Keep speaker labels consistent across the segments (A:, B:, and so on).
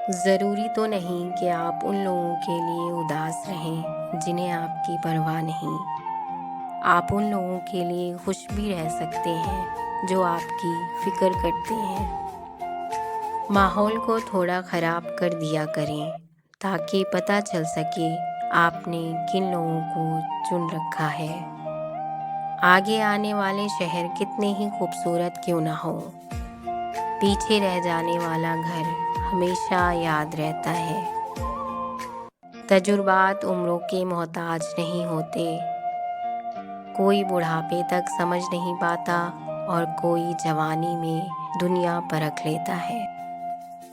A: ضروری تو نہیں کہ آپ ان لوگوں کے لیے اداس رہیں جنہیں آپ کی پرواہ نہیں۔ آپ ان لوگوں کے لیے خوش بھی رہ سکتے ہیں جو آپ کی فکر کرتے ہیں۔ ماحول کو تھوڑا خراب کر دیا کریں تاکہ پتہ چل سکے آپ نے کن لوگوں کو چن رکھا ہے۔ آگے آنے والے شہر کتنے ہی خوبصورت کیوں نہ ہو، پیچھے رہ جانے والا گھر ہمیشہ یاد رہتا ہے۔ تجربات عمروں کے محتاج نہیں ہوتے، کوئی بڑھاپے تک سمجھ نہیں پاتا اور کوئی جوانی میں دنیا پرکھ لیتا ہے۔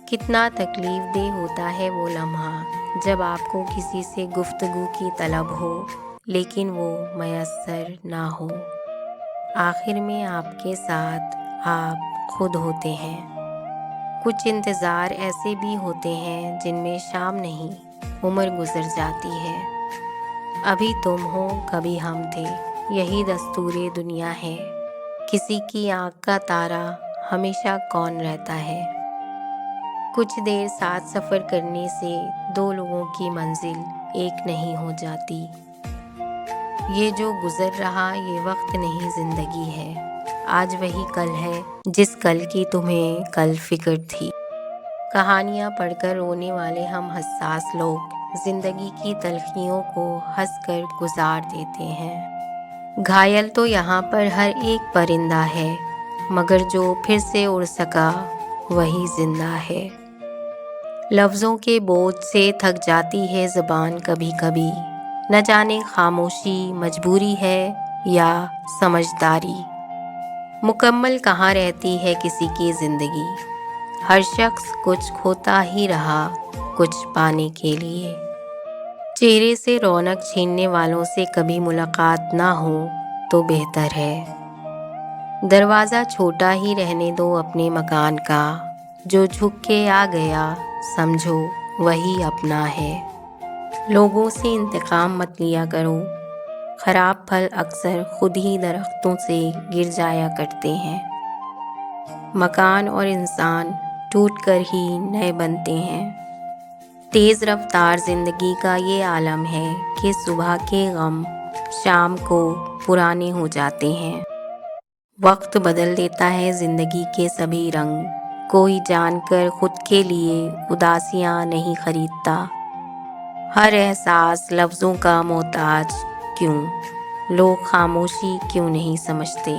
A: کتنا تکلیف دہ ہوتا ہے وہ لمحہ جب آپ کو کسی سے گفتگو کی طلب ہو لیکن وہ میسر نہ ہو۔ آخر میں آپ کے ساتھ آپ خود ہوتے ہیں۔ کچھ انتظار ایسے بھی ہوتے ہیں جن میں شام نہیں، عمر گزر جاتی ہے۔ ابھی تم ہو کبھی ہم تھے، یہی دستور دنیا ہے۔ کسی کی آنکھ کا تارا ہمیشہ کون رہتا ہے۔ کچھ دیر ساتھ سفر کرنے سے دو لوگوں کی منزل ایک نہیں ہو جاتی۔ یہ جو گزر رہا یہ وقت نہیں، زندگی ہے۔ آج وہی کل ہے جس کل کی تمہیں کل فکر تھی۔ کہانیاں پڑھ کر رونے والے ہم حساس لوگ زندگی کی تلخیوں کو ہنس کر گزار دیتے ہیں۔ گھائل تو یہاں پر ہر ایک پرندہ ہے، مگر جو پھر سے اڑ سکا وہی زندہ ہے۔ لفظوں کے بوجھ سے تھک جاتی ہے زبان کبھی کبھی، نہ جانے خاموشی مجبوری ہے یا سمجھداری۔ مکمل کہاں رہتی ہے کسی کی زندگی، ہر شخص کچھ کھوتا ہی رہا کچھ پانے کے لیے۔ چہرے سے رونق چھیننے والوں سے کبھی ملاقات نہ ہو تو بہتر ہے۔ دروازہ چھوٹا ہی رہنے دو اپنے مکان کا، جو جھک کے آ گیا سمجھو وہی اپنا ہے۔ لوگوں سے انتقام مت لیا کرو، خراب پھل اکثر خود ہی درختوں سے گر جایا کرتے ہیں۔ مکان اور انسان ٹوٹ کر ہی نئے بنتے ہیں۔ تیز رفتار زندگی کا یہ عالم ہے کہ صبح کے غم شام کو پرانے ہو جاتے ہیں۔ وقت بدل دیتا ہے زندگی کے سبھی رنگ، کوئی جان کر خود کے لیے اداسیاں نہیں خریدتا۔ ہر احساس لفظوں کا محتاج کیوں، لوگ خاموشی کیوں نہیں سمجھتے۔